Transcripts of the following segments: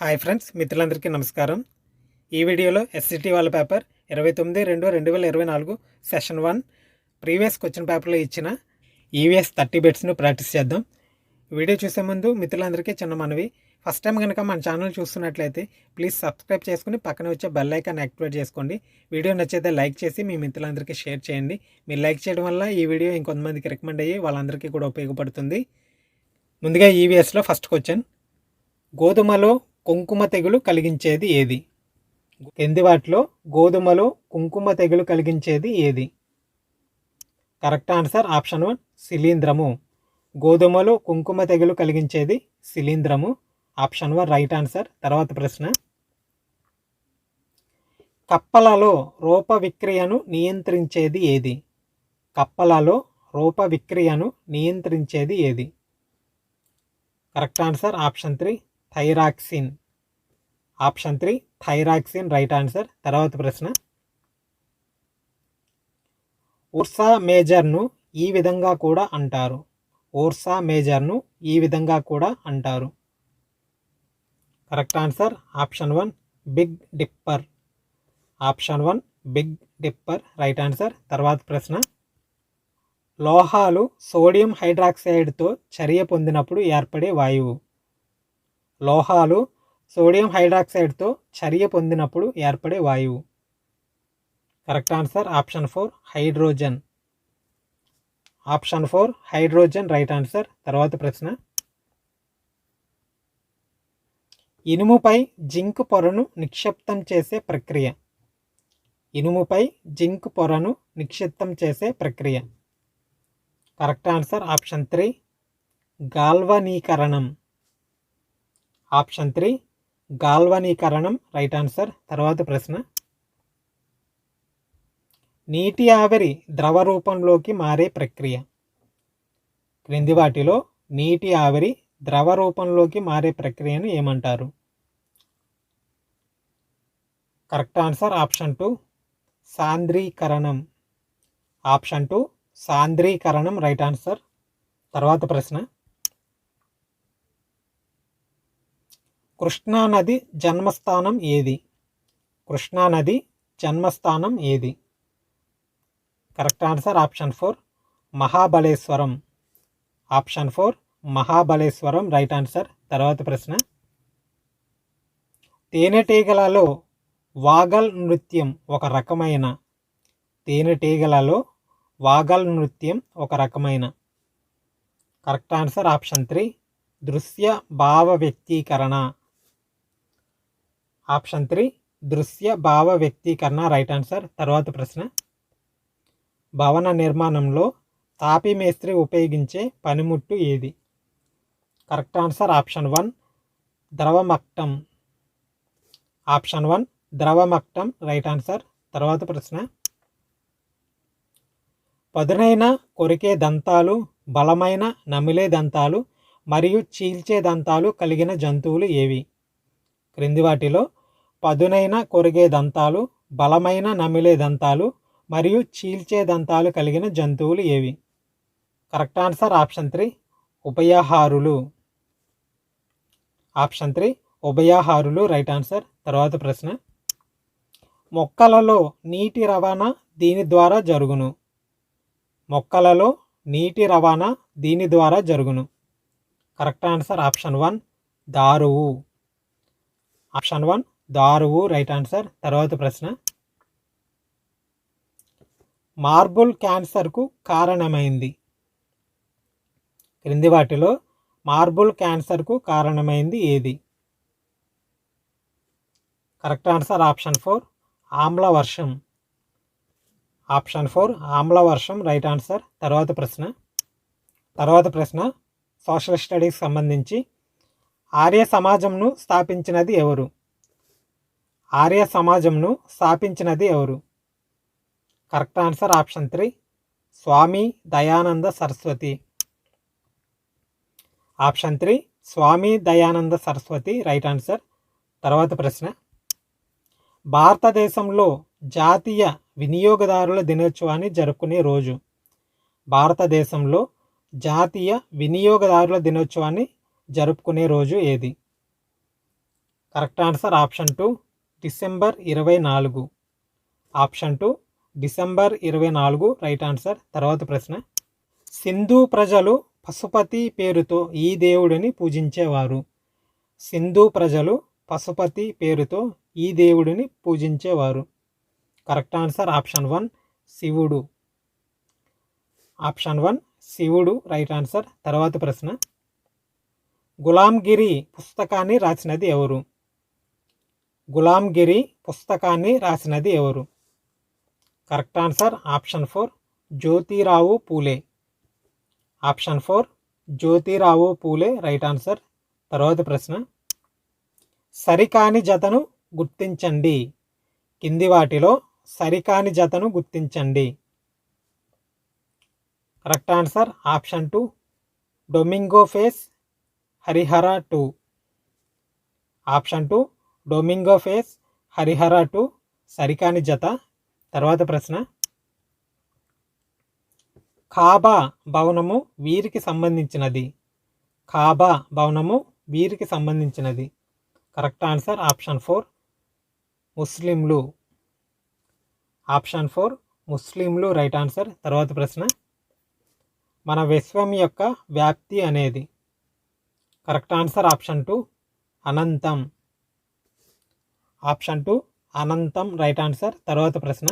Hi friends, మిత్రులందరికీ నమస్కారం. ఈ వీడియోలో ఎస్సిటి వాళ్ళ పేపర్ 29/2/2024 సెషన్ 1 ప్రీవియస్ క్వశ్చన్ పేపర్లో ఇచ్చిన ఈవీఎస్ 30 బిట్స్ను ప్రాక్టీస్ చేద్దాం. వీడియో చూసే ముందు మిత్రులందరికీ చిన్న మనవి, ఫస్ట్ టైం కనుక మన ఛానల్ చూస్తున్నట్లయితే ప్లీజ్ సబ్స్క్రైబ్ చేసుకుని పక్కన వచ్చే బెల్ ఐకాన్ యాక్టివేట్ చేసుకోండి. వీడియో నచ్చితే లైక్ చేసి మీ మిత్రులందరికీ షేర్ చేయండి. మీరు లైక్ చేయడం వల్ల ఈ వీడియో ఇంకొంతమందికి రికమెండ్ అయ్యి వాళ్ళందరికీ కూడా ఉపయోగపడుతుంది. ముందుగా ఈవీఎస్లో ఫస్ట్ క్వశ్చన్, గోధుమలో కుంకుమ తెగులు కలిగించేది ఏది? కింది వాటిలో గోధుమలో కుంకుమ తెగులు కలిగించేది ఏది? Correct answer option 1 శిలీంధ్రము. గోధుమలో కుంకుమ తెగులు కలిగించేది శిలీంధ్రము. Option 1 right answer. తర్వాత ప్రశ్న, కప్పలలో రూప విక్రియను నియంత్రించేది ఏది? కప్పలలో రూప విక్రియను నియంత్రించేది ఏది? Correct answer option 3 thyroxine. Option 3 thyroxine right answer. తర్వాత ప్రశ్న, ఉర్సా మేజర్ను ఈ విధంగా కూడా అంటారు. ఉర్సా మేజర్ను ఈ విధంగా కూడా అంటారు. Correct answer option 1 big dipper. Option 1 big dipper right answer. తర్వాత ప్రశ్న, లోహాలు సోడియం హైడ్రాక్సైడ్తో చర్య పొందినప్పుడు ఏర్పడే వాయువు. లోహాలు సోడియం హైడ్రాక్సైడ్తో చర్య పొందినప్పుడు ఏర్పడే వాయువు. Correct answer option 4 hydrogen. Option 4 hydrogen right answer. తర్వాత ప్రశ్న, ఇనుముపై జింక్ పొరను నిక్షిప్తం చేసే ప్రక్రియ. ఇనుముపై జింక్ పొరను నిక్షిప్తం చేసే ప్రక్రియ. కరెక్ట్ ఆన్సర్ ఆప్షన్ 3 గాల్వనీకరణం. ఆప్షన్ 3 గాల్వనీకరణం రైట్ ఆన్సర్. తర్వాత ప్రశ్న, నీటి ఆవిరి ద్రవ రూపంలోకి మారే ప్రక్రియ. క్రింది వాటిలో నీటి ఆవిరి ద్రవ రూపంలోకి మారే ప్రక్రియను ఏమంటారు? కరెక్ట్ ఆన్సర్ ఆప్షన్ 2 సాంద్రీకరణం. ఆప్షన్ 2 సాంద్రీకరణం రైట్ ఆన్సర్. తర్వాత ప్రశ్న, కృష్ణానది జన్మస్థానం ఏది? కృష్ణానది జన్మస్థానం ఏది? Correct answer option 4 Mahabaleshwar. Option 4 Mahabaleshwar right answer. తర్వాత ప్రశ్న, తేనెటీగలలో వాగల్ నృత్యం ఒక రకమైన. తేనెటీగలలో వాగల్ నృత్యం ఒక రకమైన. కరెక్ట్ ఆన్సర్ ఆప్షన్ 3 దృశ్య భావ వ్యక్తీకరణ. ఆప్షన్ 3 దృశ్య భావ వ్యక్తీకరణ రైట్ ఆన్సర్. తర్వాత ప్రశ్న, భవన నిర్మాణంలో తాపీ మేస్త్రి ఉపయోగించే పనిముట్టు ఏది? కరెక్ట్ ఆన్సర్ ఆప్షన్ 1 ద్రవమక్టం. ఆప్షన్ 1 ద్రవమక్టం రైట్ ఆన్సర్. తర్వాత ప్రశ్న, పదునైన కొరికే దంతాలు, బలమైన నమిలే దంతాలు మరియు చీల్చే దంతాలు కలిగిన జంతువులు ఏవి? క్రింది వాటిలో పదునైన కొరిగే దంతాలు, బలమైన నమిలే దంతాలు మరియు చీల్చే దంతాలు కలిగిన జంతువులు ఏవి? కరెక్ట్ ఆన్సర్ ఆప్షన్ 3 ఉభయహారులు. ఆప్షన్ 3 ఉభయహారులు రైట్ ఆన్సర్. తర్వాత ప్రశ్న, మొక్కలలో నీటి రవాణా దీని ద్వారా జరుగును. మొక్కలలో నీటి రవాణా దీని ద్వారా జరుగును. కరెక్ట్ ఆన్సర్ ఆప్షన్ 1 దారువు. ఆప్షన్ 1 దారువు రైట్ ఆన్సర్. తర్వాత ప్రశ్న, మార్బుల్ క్యాన్సర్కు కారణమైంది. క్రింది వాటిలో మార్బుల్ క్యాన్సర్కు కారణమైంది ఏది? కరెక్ట్ ఆన్సర్ ఆప్షన్ 4 ఆమ్లవర్షం. ఆప్షన్ 4 ఆమ్లవర్షం రైట్ ఆన్సర్. తర్వాత ప్రశ్న సోషల్ స్టడీస్ సంబంధించి, ఆర్య సమాజంను స్థాపించినది ఎవరు? ఆర్య సమాజంను స్థాపించినది ఎవరు? కరెక్ట్ ఆన్సర్ ఆప్షన్ 3 స్వామి దయానంద సరస్వతి. ఆప్షన్ 3 స్వామి దయానంద సరస్వతి రైట్ ఆన్సర్. తర్వాత ప్రశ్న, భారతదేశంలో జాతీయ వినియోగదారుల దినోత్సవాన్ని జరుపుకునే రోజు. భారతదేశంలో జాతీయ వినియోగదారుల దినోత్సవాన్ని జరుపుకునే రోజు ఏది? Correct answer option 2 December 24. Option 2 December 24 right answer. తర్వాత ప్రశ్న, సింధు ప్రజలు పశుపతి పేరుతో ఈ దేవుడిని పూజించేవారు. సింధు ప్రజలు పశుపతి పేరుతో ఈ దేవుడిని పూజించేవారు. కరెక్ట్ ఆన్సర్ ఆప్షన్ 1 శివుడు. ఆప్షన్ 1 శివుడు రైట్ ఆన్సర్. తర్వాత ప్రశ్న, గులాంగిరి పుస్తకాన్ని రాసినది ఎవరు. గులాంగిరి పుస్తకాన్ని రాసినది ఎవరు. Correct answer option 4 Jyotirao Phule. Option 4 Jyotirao Phule right answer. తర్వాత ప్రశ్న, సరికాని జతను గుర్తించండి. కింది వాటిలో సరికాని జతను గుర్తించండి. Correct answer option 2 Domingo face Harihara 2. Option 2 Domingo face Harihara 2 సరికాని జత. తర్వాత ప్రశ్న, కాబా భవనము వీరికి సంబంధించినది. కాబా భవనము వీరికి సంబంధించినది. కరెక్ట్ ఆన్సర్ ఆప్షన్ 4 ముస్లింలు. ఆప్షన్ 4 ముస్లింలు రైట్ ఆన్సర్. తర్వాత ప్రశ్న, మన విశ్వం యొక్క వ్యాప్తి అనేది. కరెక్ట్ ఆన్సర్ ఆప్షన్ 2 అనంతం. ఆప్షన్ 2 అనంతం రైట్ ఆన్సర్. తర్వాత ప్రశ్న,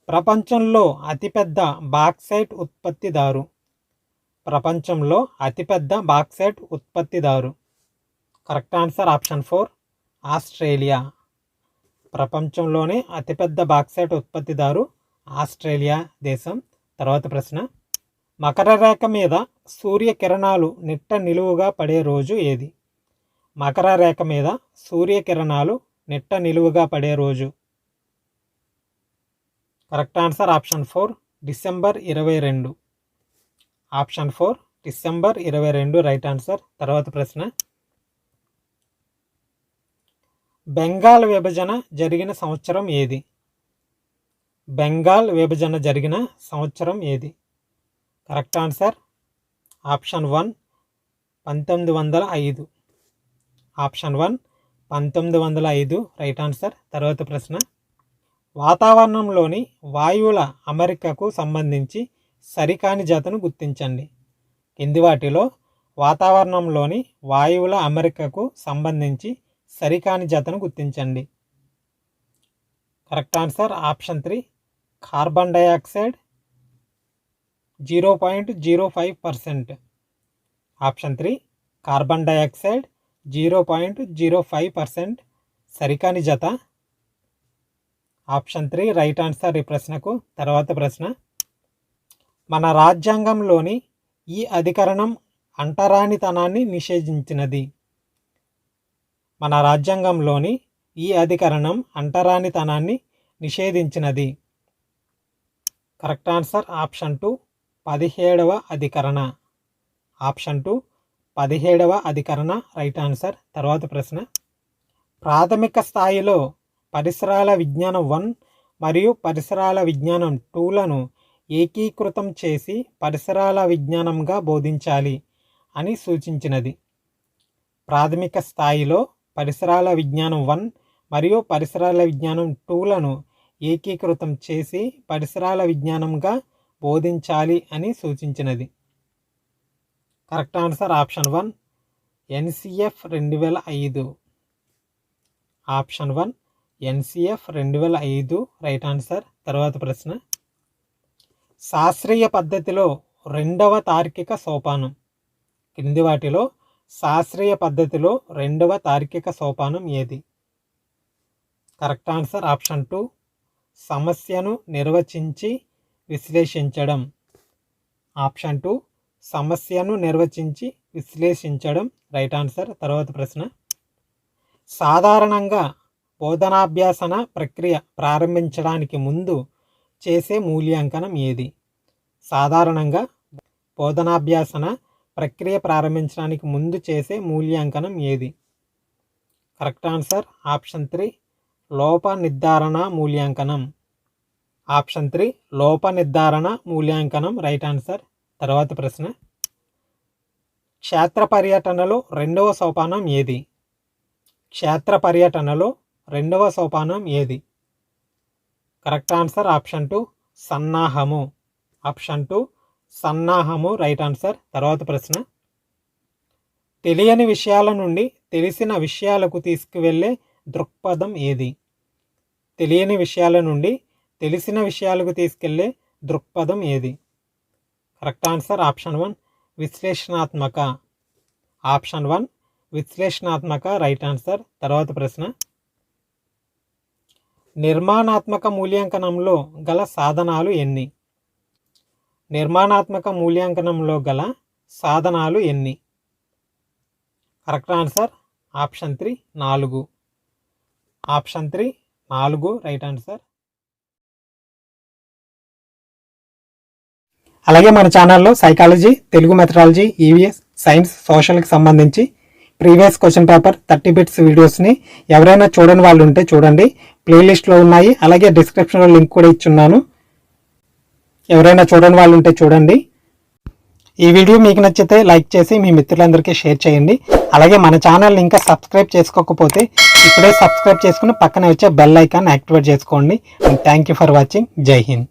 ప్రపంచంలో అతిపెద్ద బాక్సైట్ ఉత్పత్తిదారు. ప్రపంచంలో అతిపెద్ద బాక్సైట్ ఉత్పత్తిదారు. Correct answer option 4 Australia. ప్రపంచంలోనే అతిపెద్ద బాక్సైట్ ఉత్పత్తిదారు ఆస్ట్రేలియా దేశం. తర్వాత ప్రశ్న, మకర రేఖ మీద సూర్యకిరణాలు నిట్ట నిలువుగా పడే రోజు ఏది. మకర రేఖ మీద సూర్యకిరణాలు నిట్ట నిలువుగా పడే రోజు. Correct answer option 4 December 22. Option 4 December 22 right answer. తర్వాత ప్రశ్న, బెంగాల్ విభజన జరిగిన సంవత్సరం ఏది. బెంగాల్ విభజన జరిగిన సంవత్సరం ఏది. Correct answer option 1 1905. Option 1 1905 right answer. తర్వాత ప్రశ్న, వాతావరణంలోని వాయువుల అమరికకు సంబంధించి సరికాని జతను గుర్తించండి. కింది వాటిలో వాతావరణంలోని వాయువుల అమరికకు సంబంధించి సరికాని జతను గుర్తించండి. Correct answer option 3 carbon dioxide 0.05%. Option 3 carbon dioxide 0.05% సరికాని జత. ఆప్షన్ 3 రైట్ ఆన్సర్ ఈ ప్రశ్నకు. తర్వాత ప్రశ్న, మన రాజ్యాంగంలోని ఈ అధికరణం అంటరానితనాన్ని నిషేధించినది. మన రాజ్యాంగంలోని ఈ అధికరణం అంటరానితనాన్ని నిషేధించినది. కరెక్ట్ ఆన్సర్ ఆప్షన్ 2 17వ అధికరణ. ఆప్షన్ 2 17వ అధికరణ రైట్ ఆన్సర్. తర్వాత ప్రశ్న, ప్రాథమిక స్థాయిలో పరిసరాల విజ్ఞానం 1 మరియు పరిసరాల విజ్ఞానం 2లను ఏకీకృతం చేసి పరిసరాల విజ్ఞానంగా బోధించాలి అని సూచించినది. ప్రాథమిక స్థాయిలో పరిసరాల విజ్ఞానం 1 మరియు పరిసరాల విజ్ఞానం 2లను ఏకీకృతం చేసి పరిసరాల విజ్ఞానంగా బోధించాలి అని సూచించినది. Correct answer option 1 NCF 2005. Option 1 NCF 2005 right answer. తర్వాత ప్రశ్న, శాస్త్రీయ పద్ధతిలో రెండవ తార్కిక సోపానం. కింది వాటిలో శాస్త్రీయ పద్ధతిలో రెండవ తార్కిక సోపానం ఏది. కరెక్ట్ ఆన్సర్ ఆప్షన్ 2 సమస్యను నిర్వచించి విశ్లేషించడం. ఆప్షన్ 2 సమస్యను నిర్వచించి విశ్లేషించడం రైట్ ఆన్సర్. తర్వాత ప్రశ్న, సాధారణంగా బోధనాభ్యాసన ప్రక్రియ ప్రారంభించడానికి ముందు చేసే మూల్యాంకనం ఏది. సాధారణంగా బోధనాభ్యాసన ప్రక్రియ ప్రారంభించడానికి ముందు చేసే మూల్యాంకనం ఏది. కరెక్ట్ ఆన్సర్ ఆప్షన్ 3 లోప నిర్ధారణ మూల్యాంకనం. ఆప్షన్ 3 లోప నిర్ధారణ మూల్యాంకనం రైట్ ఆన్సర్. తర్వాత ప్రశ్న, క్షేత్ర పర్యటనలో రెండవ సోపానం ఏది. క్షేత్ర పర్యటనలో రెండవ సోపానం ఏది? కరెక్ట్ ఆన్సర్ ఆప్షన్ 2 సన్నాహము. ఆప్షన్ 2 సన్నాహము రైట్ ఆన్సర్. తర్వాత ప్రశ్న, తెలియని విషయాల నుండి తెలిసిన విషయాలకు తీసుకువెళ్ళే దృక్పథం ఏది? తెలియని విషయాల నుండి తెలిసిన విషయాలకు తీసుకెళ్లే దృక్పథం ఏది? కరెక్ట్ ఆన్సర్ ఆప్షన్ 1 విశ్లేషణాత్మక. ఆప్షన్ 1 విశ్లేషణాత్మక రైట్ ఆన్సర్. తర్వాత ప్రశ్న, నిర్మాణాత్మక మూల్యాంకనంలో గల సాధనాలు ఎన్ని? నిర్మాణాత్మక మూల్యాంకనంలో గల సాధనాలు ఎన్ని? Correct answer option 3 4. Option 3 4 right answer. అలాగే మన ఛానల్లో psychology, Telugu methodology, EVS, science, సోషల్కి సంబంధించి ప్రీవియస్ క్వశ్చన్ పేపర్ 30 బిట్స్ వీడియోస్ని ఎవరైనా చూడని వాళ్ళు ఉంటే చూడండి, ప్లేలిస్ట్లో ఉన్నాయి. అలాగే డిస్క్రిప్షన్లో లింక్ కూడా ఇచ్చున్నాను, ఎవరైనా చూడని వాళ్ళు ఉంటే చూడండి. ఈ వీడియో మీకు నచ్చితే లైక్ చేసి మీ మిత్రులందరికీ షేర్ చేయండి. అలాగే మన ఛానల్ని ఇంకా సబ్స్క్రైబ్ చేసుకోకపోతే ఇప్పుడే సబ్స్క్రైబ్ చేసుకుని పక్కనే వచ్చే బెల్ ఐకాన్ యాక్టివేట్ చేసుకోండి. Thank you for watching. జై హింద్.